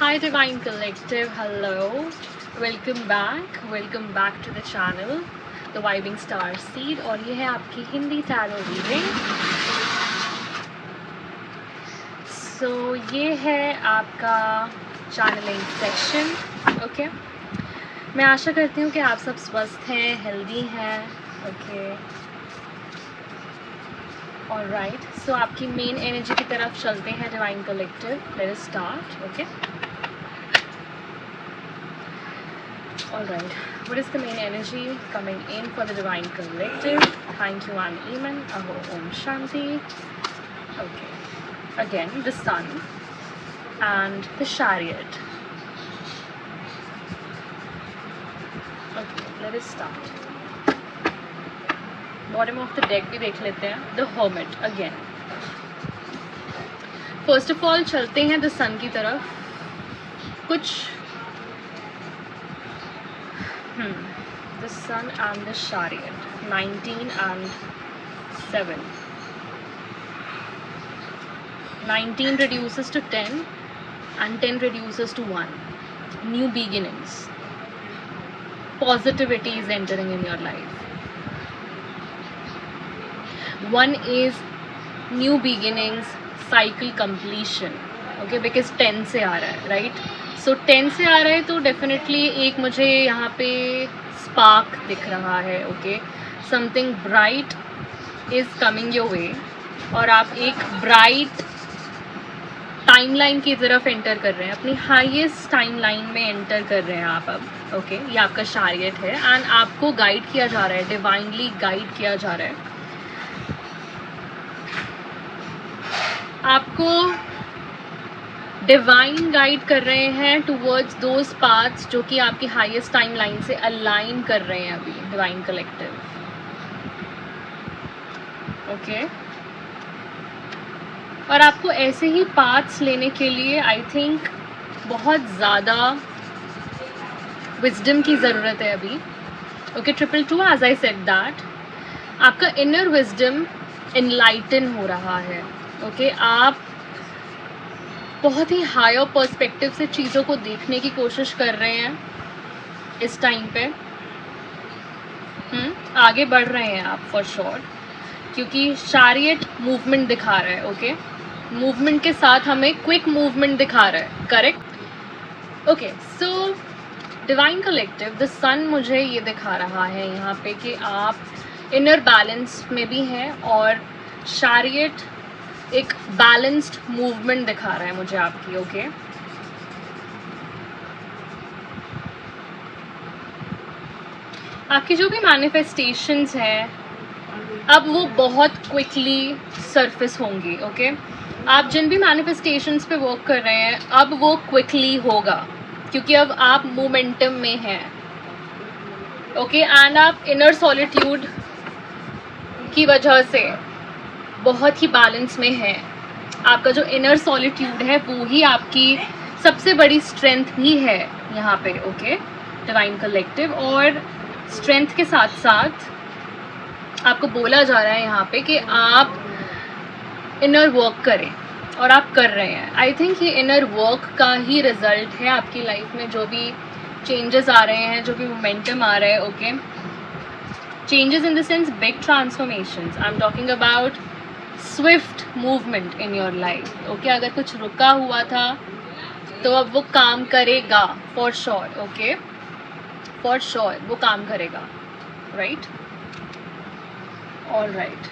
Hi Divine Collective, hello. Welcome back to the channel, The Vibing Star Seed. और ये है आपकी Hindi tarot reading. So ये है आपका चैनलिंग सेक्शन. ओके, मैं आशा करती हूँ कि आप सब स्वस्थ हैं, हेल्दी हैं. Okay, alright. सो आपकी मेन एनर्जी की तरफ चलते हैं divine collective. Let us start. Okay, alright, what is the main energy coming in for the divine collective? Thank you, Anne Eamon. Aho Om Shanti. Okay, again the sun and the chariot. Okay, let us start. Bottom of the deck भी देख लेते हैं. The hermit again. First of all चलते हैं the sun की तरफ. कुछ the sun and the chariot, 19 and 7. 19 reduces to 10 and 10 reduces to 1. New beginnings. Positivity is entering in your life. 1 is new beginnings, cycle completion. Okay, because 10 से आ रहा है, right? सो 10 से आ रहा है तो डेफिनेटली एक मुझे यहाँ पे स्पार्क दिख रहा है. Okay, something bright is coming your way और आप एक ब्राइट टाइमलाइन की तरफ एंटर कर रहे हैं. अपनी हाईएस्ट टाइमलाइन में एंटर कर रहे हैं आप अब. ओके, ये आपका चैरियट है एंड आपको गाइड किया जा रहा है, डिवाइनली गाइड किया जा रहा है. आपको डिवाइन गाइड कर रहे हैं टूवर्ड्स दोज पाथ्स जो कि आपकी हाईएस्ट टाइम लाइन से अलाइन कर रहे हैं अभी डिवाइन कलेक्टिव. ओके, और आपको ऐसे ही पाथ्स लेने के लिए आई थिंक बहुत ज़्यादा विजडम की ज़रूरत है अभी. Okay, 222 as I said that आपका इनर विजडम इनलाइटन हो रहा है. ओके, आप बहुत ही हायर पर्सपेक्टिव से चीज़ों को देखने की कोशिश कर रहे हैं इस टाइम पे. आगे बढ़ रहे हैं आप फॉर श्योर, क्योंकि चैरियट मूवमेंट दिखा रहा है. ओके, मूवमेंट के साथ हमें क्विक मूवमेंट दिखा रहा है. Correct. Okay, so divine collective the sun मुझे ये दिखा रहा है यहाँ पे कि आप इनर बैलेंस में भी हैं और चैरियट एक बैलेंस्ड मूवमेंट दिखा रहा है मुझे आपकी. ओके, आपकी जो भी मैनिफेस्टेशंस हैं अब वो बहुत क्विकली सरफेस होंगी. ओके, आप जिन भी मैनिफेस्टेशंस पे वर्क कर रहे हैं अब वो क्विकली होगा क्योंकि अब आप मोमेंटम में हैं. ओके, एंड आप इनर सॉलिट्यूड की वजह से बहुत ही बैलेंस में है. आपका जो इनर सॉलिट्यूड है वो ही आपकी सबसे बड़ी स्ट्रेंथ भी है यहाँ पे. ओके, डिवाइन कलेक्टिव, और स्ट्रेंथ के साथ साथ आपको बोला जा रहा है यहाँ पे कि आप इनर वर्क करें और आप कर रहे हैं. आई थिंक ये इनर वर्क का ही रिजल्ट है आपकी लाइफ में जो भी चेंजेस आ रहे हैं, जो भी मोमेंटम आ रहा है. Okay, changes in the sense big transformations. I am talking about Swift movement in your life. Okay, अगर कुछ रुका हुआ था तो अब वो काम करेगा for sure. Okay, for sure वो काम करेगा. Right, all right.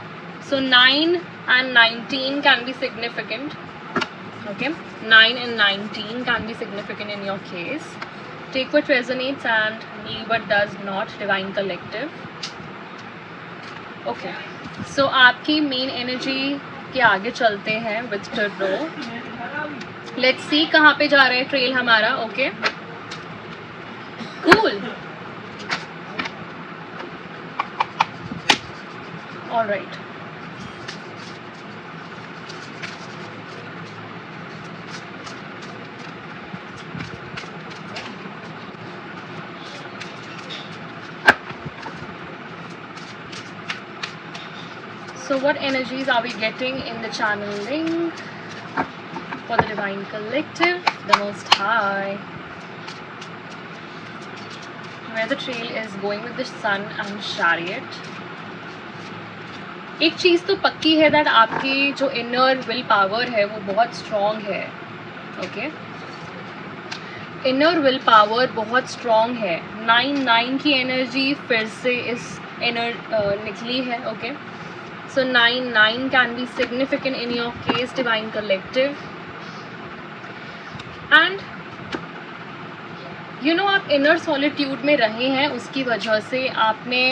So 9 and 19 can be significant. Okay, 9 and 19 can be significant in your case. Take what resonates and leave what does not, divine collective. Okay, so आपकी main energy के आगे चलते हैं with row. Let's see कहाँ पे जा रहा है ट्रेल हमारा. Okay, cool, alright. So what energies are we getting in the channeling? for the Divine Collective, the Most High, where the trail is going with the Sun and Chariot. एक चीज़ तो पक्की है दैट आपकी जो inner will power है वो बहुत strong है. ओके, इनर विल पावर बहुत स्ट्रॉन्ग है. 9 की एनर्जी फिर से इस निकली है. Okay, so 9 can be significant in your case, Divine Collective. And you know, आप inner solitude में रहे हैं, उसकी वजह से आपने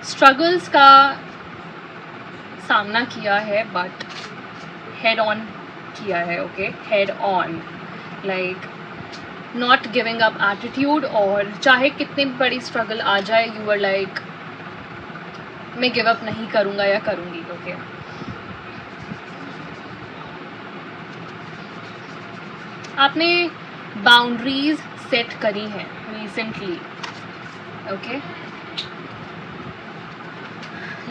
struggles का सामना किया है, but head on किया है. okay, head on, like not giving up attitude. और चाहे कितनी बड़ी struggle आ जाए, you were like मैं give up नहीं करूँगा या करूँगी. okay, आपने boundaries set करी हैं recently. okay,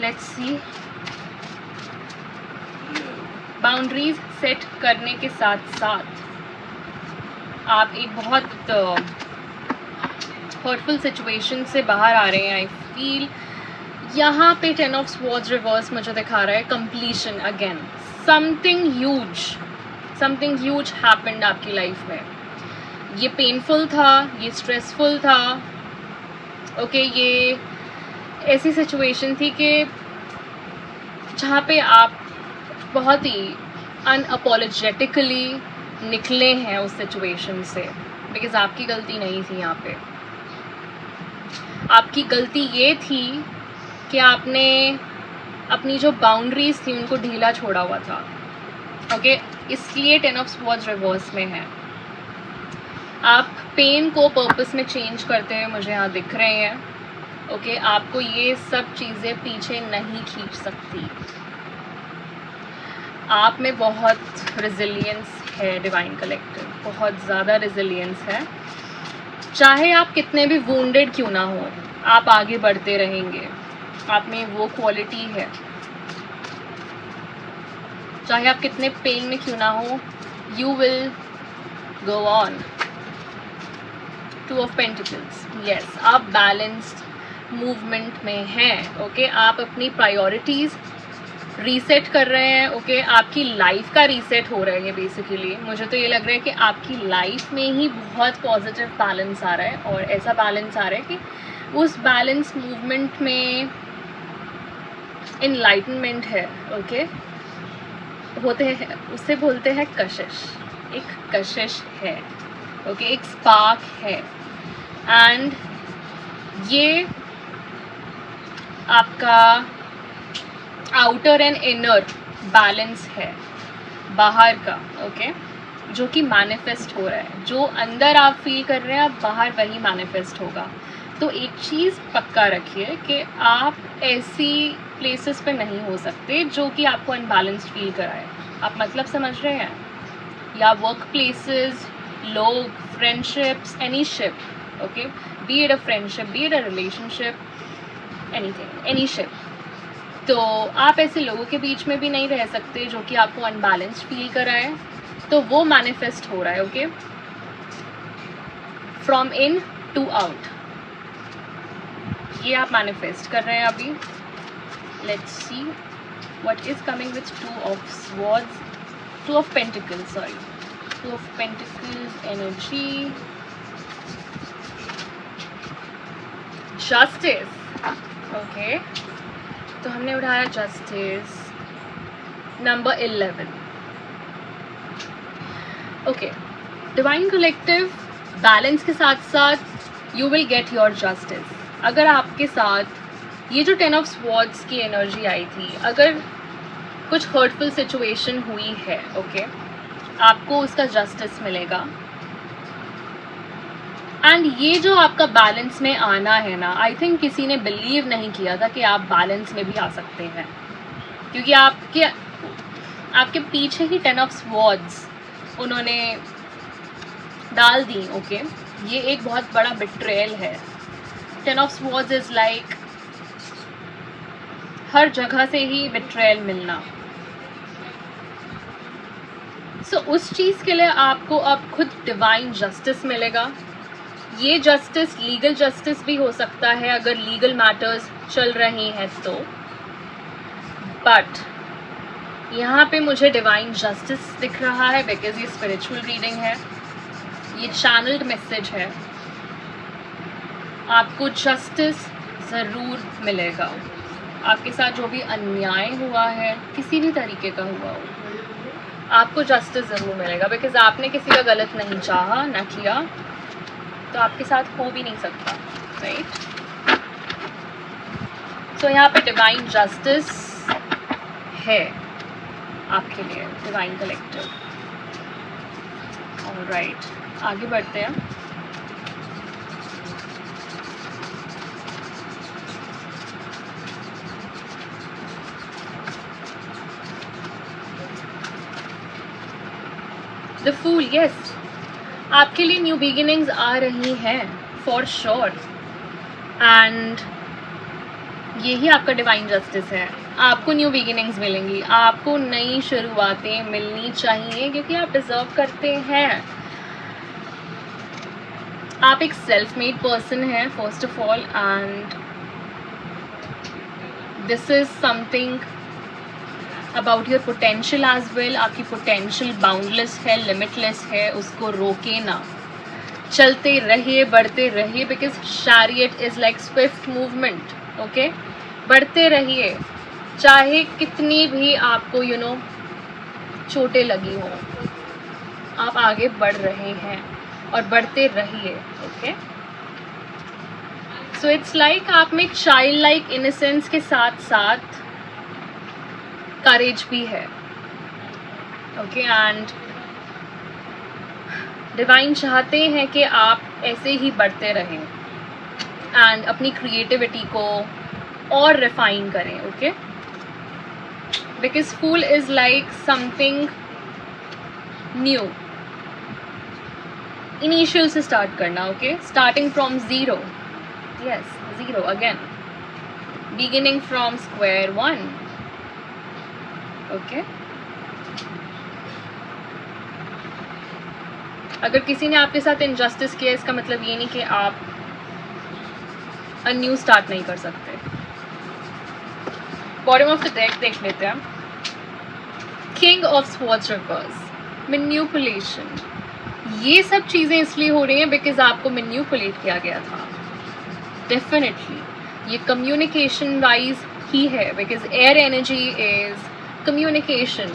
let's see. Boundaries set करने के साथ साथ आप एक बहुत हर्टफुल सिचुएशन से बाहर आ रहे हैं. आई फील यहाँ पे 10 ऑफ स्वॉर्ड्स रिवर्स मुझे दिखा रहा है completion again. Something huge happened आपकी लाइफ में. ये पेनफुल था, ये स्ट्रेसफुल था. ओके, ये ऐसी सिचुएशन थी कि जहाँ पे आप बहुत ही अनअपोलोजेटिकली निकले हैं उस सिचुएशन से, बिकॉज आपकी गलती नहीं थी. यहाँ पे आपकी गलती ये थी कि आपने अपनी जो बाउंड्रीज थी उनको ढीला छोड़ा हुआ था. ओके, इसलिए 10 ऑफ स्वॉर्ड्स रिवर्स में है. आप पेन को पर्पस में चेंज करते हुए मुझे यहाँ दिख रहे हैं. ओके, आपको ये सब चीज़ें पीछे नहीं खींच सकती. आप में बहुत रेजिलियंस है डिवाइन कलेक्टिव, बहुत ज़्यादा रेजिलियंस है. चाहे आप कितने भी वुंडेड क्यों ना हो, आप आगे बढ़ते रहेंगे. आप में वो क्वालिटी है. चाहे आप कितने पेन में क्यों ना हो, you will go on. 2 of pentacles, yes, आप बैलेंस्ड मूवमेंट में हैं. ओके, आप अपनी प्रायोरिटीज़ रीसेट कर रहे हैं. ओके, आपकी लाइफ का रीसेट हो रहा है बेसिकली. मुझे तो ये लग रहा है कि आपकी लाइफ में ही बहुत पॉजिटिव बैलेंस आ रहा है, और ऐसा बैलेंस आ रहा है कि उस बैलेंस मूवमेंट में इनलाइटनमेंट है. ओके, होते हैं, उससे बोलते हैं कशिश. एक कशिश है. ओके, एक स्पार्क है. एंड ये आपका आउटर एंड इनर बैलेंस है बाहर का. ओके, जो कि मैनिफेस्ट हो रहा है. जो अंदर आप फील कर रहे हैं, आप बाहर वही मैनिफेस्ट होगा. तो एक चीज़ पक्का रखिए कि आप ऐसी प्लेसेस पे नहीं हो सकते जो कि आपको अनबैलेंस्ड फील कराए. आप मतलब समझ रहे हैं? या वर्क प्लेसेस, लोग, friendships, any ship. Okay, B it a friendship, B it a relationship, anything, any ship. तो आप ऐसे लोगों के बीच में भी नहीं रह सकते जो कि आपको अनबैलेंस्ड फील कराए. तो वो मैनिफेस्ट हो रहा है. Okay, from in to out, ये आप मैनिफेस्ट कर रहे हैं अभी. Let's see what is coming with 2 of swords, 2 of pentacles, sorry, 2 of pentacles energy. Justice. Okay, तो हमने उठाया justice, number 11. Okay, divine collective, balance के साथ साथ you will get your justice. अगर आपके साथ ये जो 10 ऑफ स्वॉर्ड्स की एनर्जी आई थी, अगर कुछ हर्टफुल सिचुएशन हुई है, ओके, आपको उसका जस्टिस मिलेगा. एंड ये जो आपका बैलेंस में आना है ना, आई थिंक किसी ने बिलीव नहीं किया था कि आप बैलेंस में भी आ सकते हैं, क्योंकि आपके पीछे ही 10 ऑफ स्वॉर्ड्स उन्होंने डाल दी. ओके, ये एक बहुत बड़ा बिट्रेयल है. 10 ऑफ स्वॉर्ड्स इज लाइक हर जगह से ही बिट्रेयल मिलना. सो उस चीज़ के लिए आपको अब खुद डिवाइन जस्टिस मिलेगा। ये जस्टिस लीगल जस्टिस भी हो सकता है अगर लीगल मैटर्स चल रहे हैं तो, बट यहाँ पे मुझे डिवाइन जस्टिस दिख रहा है बिकॉज ये स्पिरिचुअल रीडिंग है, ये चैनल्ड मैसेज है। आपको जस्टिस ज़रूर मिलेगा। आपके साथ जो भी अन्याय हुआ है, किसी भी तरीके का हुआ हो, आपको जस्टिस ज़रूर मिलेगा बिकॉज आपने किसी का गलत नहीं चाहा ना किया, तो आपके साथ हो भी नहीं सकता, राइट। सो यहाँ पे डिवाइन जस्टिस है आपके लिए, डिवाइन कलेक्टिव। ऑलराइट, आगे बढ़ते हैं। द फूल, यस, आपके लिए न्यू बिगिनिंग्स आ रही हैं फॉर श्योर, एंड यही आपका डिवाइन जस्टिस है। आपको न्यू बिगिनिंग्स मिलेंगी, आपको नई शुरुआतें मिलनी चाहिए क्योंकि आप डिजर्व करते हैं। आप एक सेल्फ मेड पर्सन हैं first of all, and this is something about your potential as well. आपकी पोटेंशियल बाउंडलेस है, लिमिटलेस है, उसको रोके ना, चलते रहिए, बढ़ते रहिए, because chariot is like swift movement, okay. बढ़ते रहिए, चाहे कितनी भी आपको चोटें लगी हो, आप आगे बढ़ रहे हैं और बढ़ते रहिए, ओके। सो इट्स लाइक आप में एक चाइल्ड लाइक इनोसेंस के साथ साथ करेज भी है, ओके। एंड डिवाइन चाहते हैं कि आप ऐसे ही बढ़ते रहें एंड अपनी क्रिएटिविटी को और रिफाइन करें, okay. Because fool is like something new, initial से स्टार्ट करना, okay. Starting from zero, yes, zero again, beginning from square one, okay. अगर किसी ने आपके साथ इनजस्टिस किया, इसका मतलब ये नहीं कि आप अ न्यू स्टार्ट नहीं कर सकते। बॉटम ऑफ द डेक देख लेते हैं। King of swords reverse, manipulation. ये सब चीज़ें इसलिए हो रही हैं बिकॉज आपको मैनिपुलेट किया गया था। डेफिनेटली ये कम्युनिकेशन वाइज ही है because air energy is communication,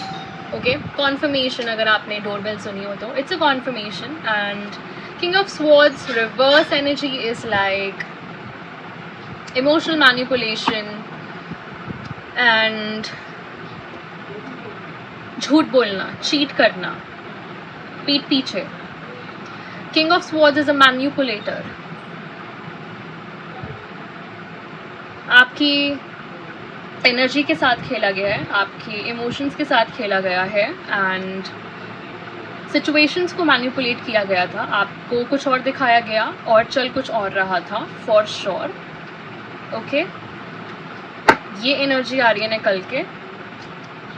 okay. Conformation, अगर आपने डोरबेल सुनी हो तो it's a confirmation. And king of swords reverse energy is like emotional manipulation and झूठ बोलना, चीट करना पीठ पीछे। King of swords is a manipulator. आपकी एनर्जी के साथ खेला गया है, आपकी इमोशंस के साथ खेला गया है एंड सिचुएशंस को मैनिपुलेट किया गया था। आपको कुछ और दिखाया गया और चल कुछ और रहा था, फॉर श्योर, ओके। ये एनर्जी आ रही है निकल के।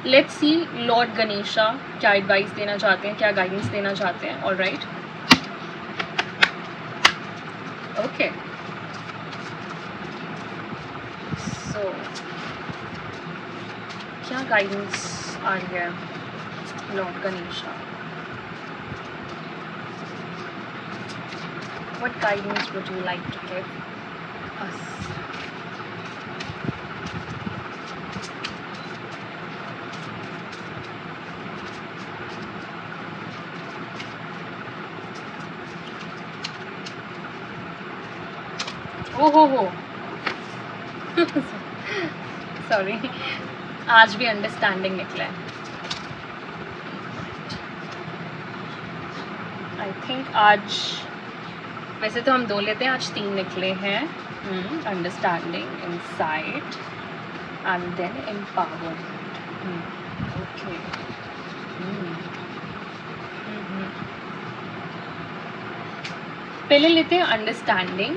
लेट्स सी लॉर्ड गणेशा क्या एडवाइस देना चाहते हैं, क्या गाइडेंस देना चाहते हैं। Alright, okay. सो क्या गाइडेंस आ रही है Lord Ganesha? What guidance would you like to give us? Oh ho. Sorry, आज भी अंडरस्टैंडिंग निकला है। आई थिंक आज, वैसे तो हम 2 लेते हैं, आज 3 निकले हैं। Understanding, insight and then empowerment, okay. पहले लेते हैं अंडरस्टैंडिंग।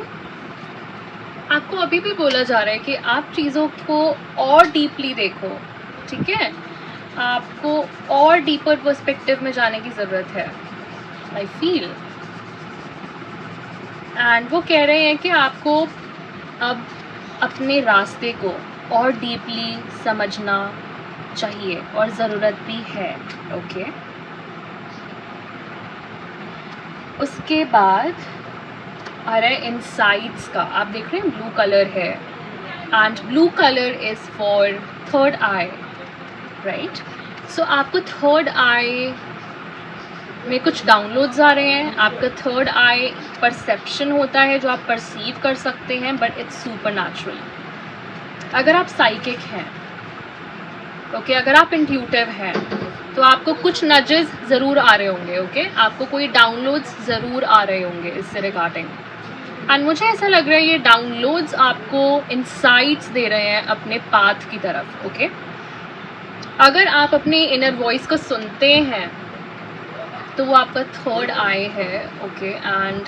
आपको अभी भी बोला जा रहा है कि आप चीज़ों को और डीपली देखो, ठीक है। आपको और डीपर पर्सपेक्टिव में जाने की ज़रूरत है, आई फील। एंड वो कह रहे हैं कि आपको अब अपने रास्ते को और डीपली समझना चाहिए और ज़रूरत भी है, ओके। उसके बाद आ रहा है इनसाइट्स का। आप देख रहे हैं ब्लू कलर है, and blue colour is for third eye, right. So आपको थर्ड आई में कुछ डाउनलोड्स आ रहे हैं। आपका थर्ड आई परसेप्शन होता है जो आप परसीव कर सकते हैं, बट इट्स सुपर नेचुरल। अगर आप साइकिक हैं, ओके, अगर आप इंट्यूटिव हैं, तो आपको कुछ नजेस ज़रूर आ रहे होंगे, ओके। आपको कोई डाउनलोड्स ज़रूर आ रहे होंगे इससे रिगार्डिंग। एंड मुझे ऐसा लग रहा है ये डाउनलोड्स आपको इंसाइट्स दे रहे हैं अपने पाथ की तरफ, ओके। अगर आप अपने इनर वॉइस को सुनते हैं तो वो आपका थर्ड आई है, okay. And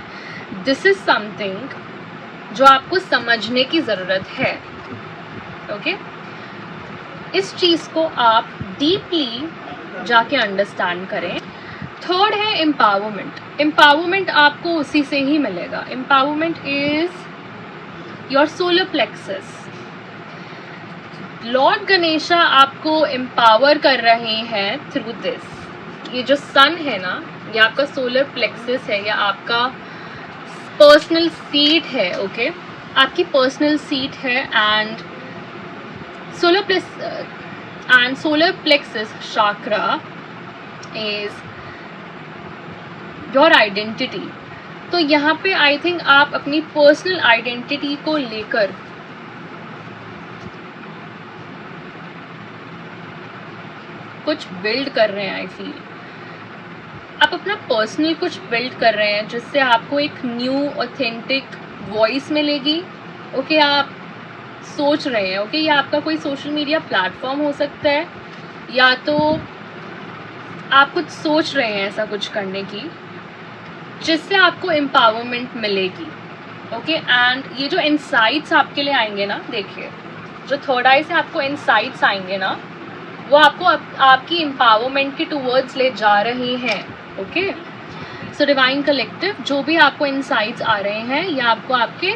this is something जो आपको समझने की ज़रूरत है, ओके। इस चीज़ को आप डीपली जाके अंडरस्टैंड करें। थर्ड है एम्पावरमेंट। एम्पावरमेंट आपको उसी से ही मिलेगा। Empowerment is your solar plexus. Lord Ganesha आपको एम्पावर कर रहे हैं थ्रू दिस। ये जो सन है ना, ये आपका सोलर प्लेक्सस है, या आपका पर्सनल सीट है, ओके। आपकी पर्सनल सीट है। And solar plexus chakra is your identity। तो यहाँ पे आई थिंक आप अपनी पर्सनल आइडेंटिटी को लेकर कुछ बिल्ड कर रहे हैं, आई फील। आप अपना पर्सनल कुछ बिल्ड कर रहे हैं जिससे आपको एक न्यू ऑथेंटिक वॉइस मिलेगी, ओके। आप सोच रहे हैं, ओके, ये आपका कोई सोशल मीडिया प्लेटफॉर्म हो सकता है, या तो आप कुछ सोच रहे हैं ऐसा कुछ करने की जिससे आपको एम्पावरमेंट मिलेगी, ओके। एंड ये जो इनसाइट्स आपके लिए आएंगे ना, देखिए, जो थर्ड आई से आपको इनसाइट्स आएंगे ना, वो आपको आपकी एम्पावरमेंट के टूवर्ड्स ले जा रहे हैं, ओके। सो डिवाइन कलेक्टिव, जो भी आपको इनसाइट्स आ रहे हैं, ये आपको आपके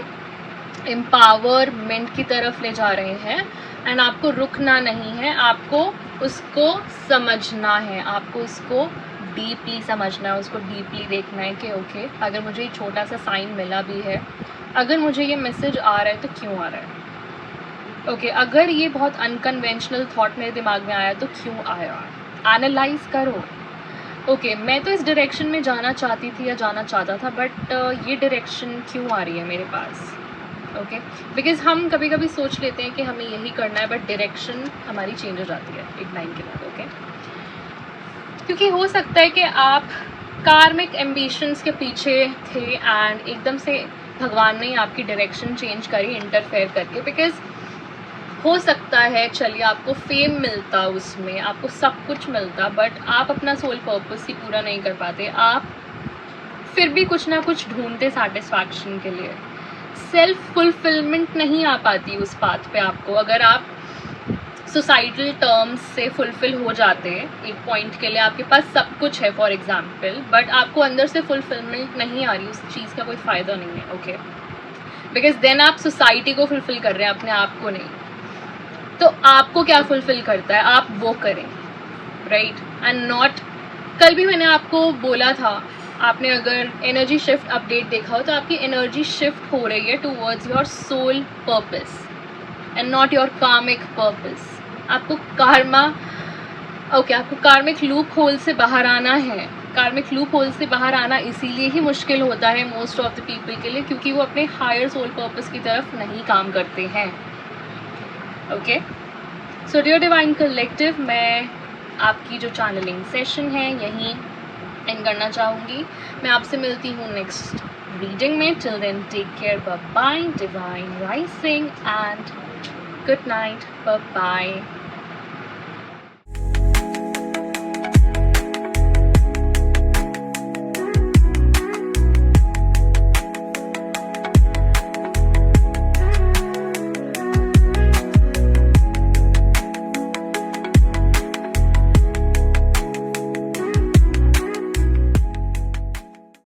एम्पावरमेंट की तरफ ले जा रहे हैं। एंड आपको रुकना नहीं है, आपको उसको समझना है, आपको उसको डीपली समझना है, उसको डीपली देखना है कि ओके, अगर मुझे ये छोटा सा साइन मिला भी है, अगर मुझे ये मैसेज आ रहा है तो क्यों आ रहा है, ओके। अगर ये बहुत अनकन्वेंशनल थॉट मेरे दिमाग में आया तो क्यों आया, एनालाइज करो, ओके। मैं तो इस डायरेक्शन में जाना चाहती थी या जाना चाहता था, बट ये डायरेक्शन क्यों आ रही है मेरे पास, ओके। बिकॉज हम कभी कभी सोच लेते हैं कि हमें यही करना है, बट डायरेक्शन हमारी चेंज हो जाती है एक लाइन के बाद, ओके। क्योंकि हो सकता है कि आप कार्मिक एम्बिशंस के पीछे थे एंड एकदम से भगवान ने आपकी डायरेक्शन चेंज करी इंटरफेयर करके। बिकॉज हो सकता है, चलिए, आपको फेम मिलता, उसमें आपको सब कुछ मिलता, बट आप अपना सोल पर्पस ही पूरा नहीं कर पाते। आप फिर भी कुछ ना कुछ ढूंढते सेटिस्फैक्शन के लिए। सेल्फ फुलफिलमेंट नहीं आ पाती उस पाथ पे आपको। अगर आप सोसाइटल टर्म्स से फुलफिल हो जाते एक पॉइंट के लिए, आपके पास सब कुछ है फॉर एग्जाम्पल, बट आपको अंदर से फुलफिलमेंट नहीं आ रही, उस चीज़ का कोई फ़ायदा नहीं है, ओके। बिकॉज देन आप सोसाइटी को फुलफिल कर रहे हैं, अपने आप को नहीं। तो आपको क्या फुलफिल करता है, आप वो करें, राइट, एंड नॉट। कल भी मैंने आपको बोला था, आपने अगर एनर्जी शिफ्ट अपडेट देखा हो तो आपकी एनर्जी शिफ्ट हो रही है towards your soul purpose and not your karmic purpose. आपको कार्मा, ओके, आपको कार्मिक लूप होल से बाहर आना है। कार्मिक लूप होल से बाहर आना इसीलिए ही मुश्किल होता है मोस्ट ऑफ द पीपल के लिए, क्योंकि वो अपने हायर सोल पर्पस की तरफ नहीं काम करते हैं, okay. So dear divine collective, मैं आपकी जो चैनलिंग सेशन है यहीं एंड करना चाहूँगी। मैं आपसे मिलती हूँ नेक्स्ट रीडिंग में। Till then, take care, bye bye, divine rising and good night, bye bye.